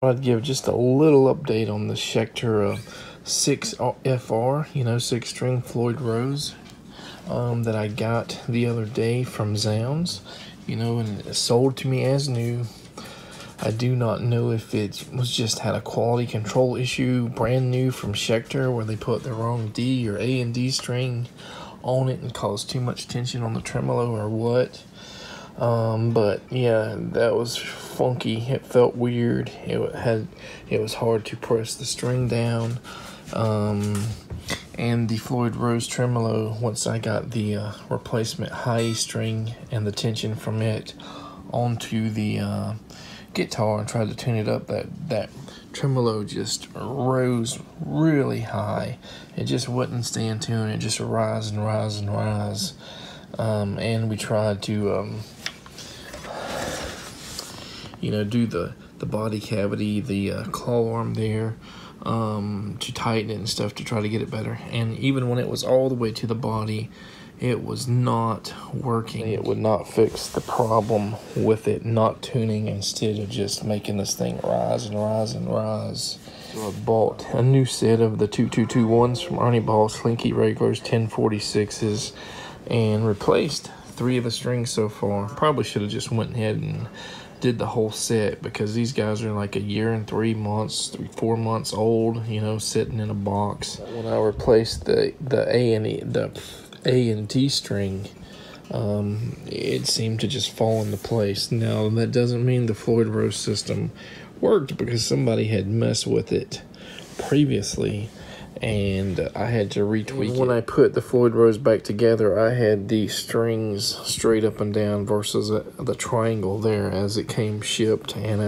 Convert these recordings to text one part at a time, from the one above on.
I'd give just a little update on the Schecter 6FR, 6-string Floyd Rose that I got the other day from zZounds, and it sold to me as new. I do not know if it was just had a quality control issue, brand new from Schecter, where they put the wrong D or A and D string on it and caused too much tension on the tremolo or what. But yeah, that was funky. It felt weird. It was hard to press the string down. And the Floyd Rose tremolo, once I got the replacement high string and the tension from it onto the guitar and tried to tune it up, that tremolo just rose really high. It just wouldn't stay in tune. It just rise and rise and rise. And we tried to do the body cavity, the claw arm there, to tighten it and stuff to try to get it better. And even when it was all the way to the body, it was not working. It would not fix the problem with it not tuning, instead of just making this thing rise and rise and rise. So I bought a new set of the 2221s from Ernie Ball's Slinky Regulars 1046s and replaced 3 of the strings so far. Probably should have just went ahead and did the whole set, because these guys are like 1 year and 3 months, 4 months old, sitting in a box. When I replaced the A and D string, it seemed to just fall into place. Now, that doesn't mean the Floyd Rose system worked, because somebody had messed with it previously, and I had to retweak it. When I put the Floyd Rose back together, I had the strings straight up and down versus the triangle there as it came shipped, and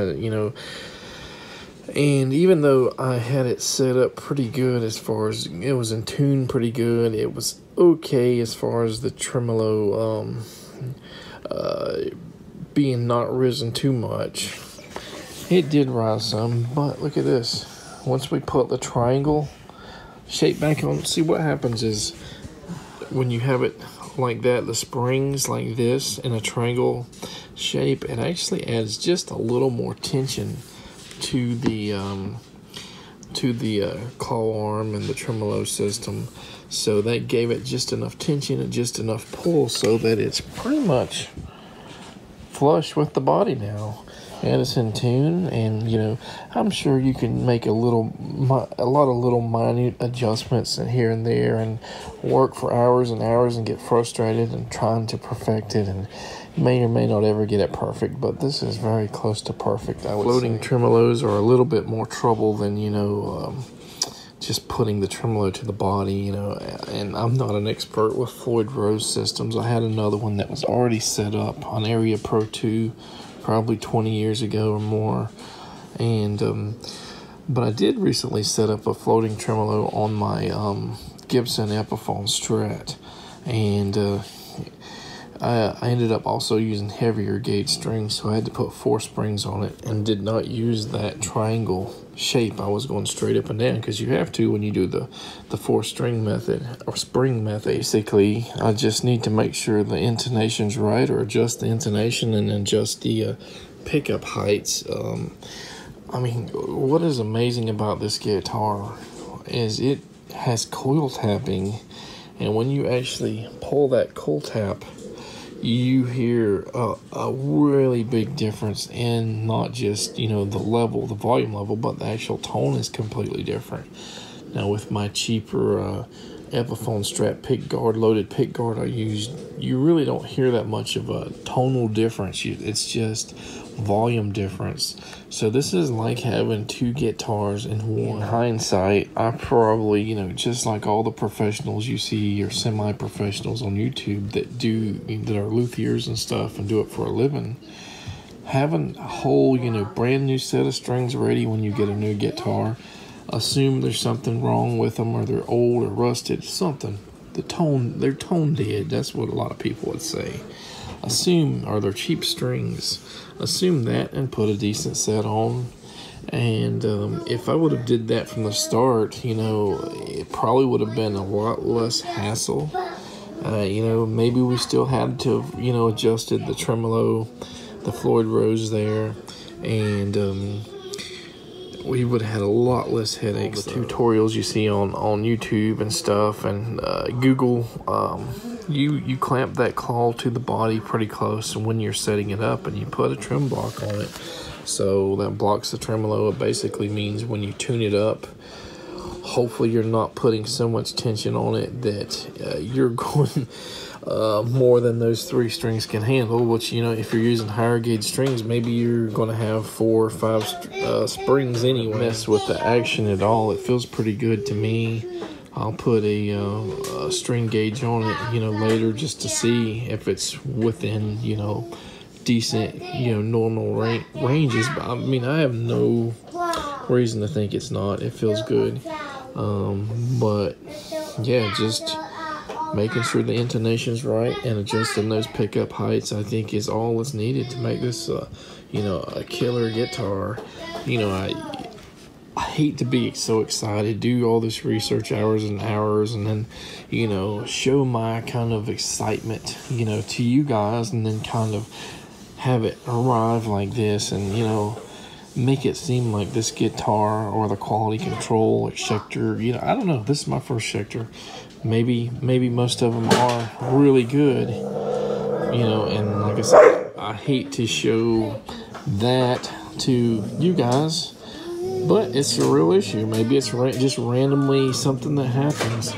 and even though I had it set up pretty good, as far as it was in tune pretty good, it was okay as far as the tremolo being not risen too much. It did rise some, but look at this. Once we put the triangle shape back on, see what happens is when you have it like that, the springs like this in a triangle shape, it actually adds just a little more tension to the claw arm and the tremolo system. So that gave it just enough tension and just enough pull so that it's pretty much flush with the body now. And it's in tune, and I'm sure you can make a lot of little minute adjustments here and there and work for hours and hours and get frustrated and trying to perfect it, and you may or may not ever get it perfect, but this is very close to perfect, I would say. Floating tremolos are a little bit more trouble than just putting the tremolo to the body, and I'm not an expert with Floyd Rose systems. I had another one that was already set up on Area Pro 2 probably 20 years ago or more, and but I did recently set up a floating tremolo on my Gibson Epiphone Strat, and I ended up also using heavier gauge strings, so I had to put 4 springs on it and did not use that triangle shape. I was going straight up and down, because you have to when you do the 4-string method or spring method. Basically, I just need to make sure the intonation's right, or adjust the intonation and adjust the pickup heights. What is amazing about this guitar is it has coil tapping, and when you actually pull that coil tap, you hear a really big difference in not just, the volume level, but the actual tone is completely different. Now, with my cheaper Epiphone Strat loaded pick guard I used, you really don't hear that much of a tonal difference. It's just volume difference. So this is like having 2 guitars in one. In hindsight, I probably, just like all the professionals you see, or semi-professionals on YouTube that are luthiers and stuff and do it for a living, having a whole, brand new set of strings ready when you get a new guitar, assume there's something wrong with them, or they're old or rusted, something. They're tone dead. That's what a lot of people would say. Or they're cheap strings. Assume that and put a decent set on. And if I would have did that from the start, it probably would have been a lot less hassle. Maybe we still had to have, adjusted the tremolo, the Floyd Rose there, and we would have had a lot less headaches. The tutorials you see on YouTube and stuff, and Google, you clamp that claw to the body pretty close, and when you're setting it up, and you put a trem block on it, so that blocks the tremolo. It basically means when you tune it up, hopefully you're not putting so much tension on it that you're going more than those 3 strings can handle, which, you know, if you're using higher gauge strings, maybe you're going to have 4 or 5 springs anyway. Mess with the action at all. It feels pretty good to me. I'll put a string gauge on it, you know, later, just to see if it's within, you know, decent, you know, normal ranges. But I mean, I have no reason to think it's not. It feels good. But yeah, just making sure the intonation's right and adjusting those pickup heights, I think, is all that's needed to make this, you know, a killer guitar. You know, I hate to be so excited, do all this research hours and hours, and then, you know, show my kind of excitement, you know, to you guys, and then kind of have it arrive like this, and, you know, make it seem like this guitar or the quality control like Schecter, you know, I don't know. This is my first Schecter. Maybe most of them are really good, you know, and like I said, I hate to show that to you guys, but it's a real issue. Maybe it's just randomly something that happens.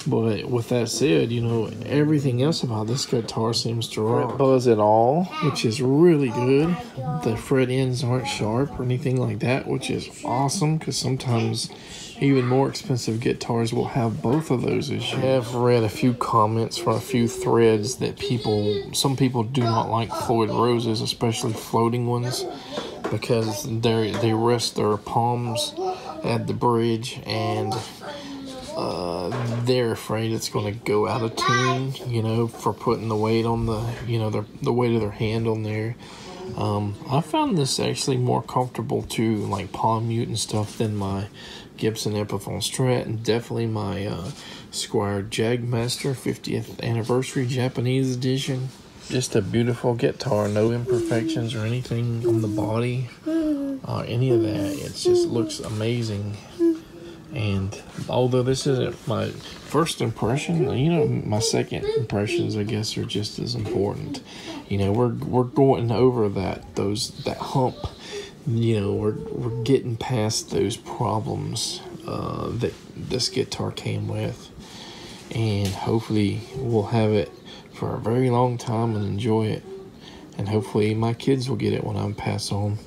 But with that said, you know, everything else about this guitar seems to rock. Buzz at all, which is really good. The fret ends aren't sharp or anything like that, which is awesome, because sometimes even more expensive guitars will have both of those issues. I have read a few comments from a few threads that some people do not like Floyd Roses, especially floating ones, because they rest their palms at the bridge, and they're afraid it's going to go out of tune, you know, for putting the weight on the, you know, the weight of their hand on there. I found this actually more comfortable to like palm mute and stuff than my Gibson Epiphone Strat, and definitely my Squier Jagmaster 50th anniversary Japanese edition. Just a beautiful guitar, no imperfections or anything on the body, any of that. It just looks amazing. And although this isn't my first impression, you know, my second impressions, I guess, are just as important. You know, we're going over that hump. You know, we're getting past those problems that this guitar came with, and hopefully we'll have it for a very long time and enjoy it. And hopefully my kids will get it when I pass on.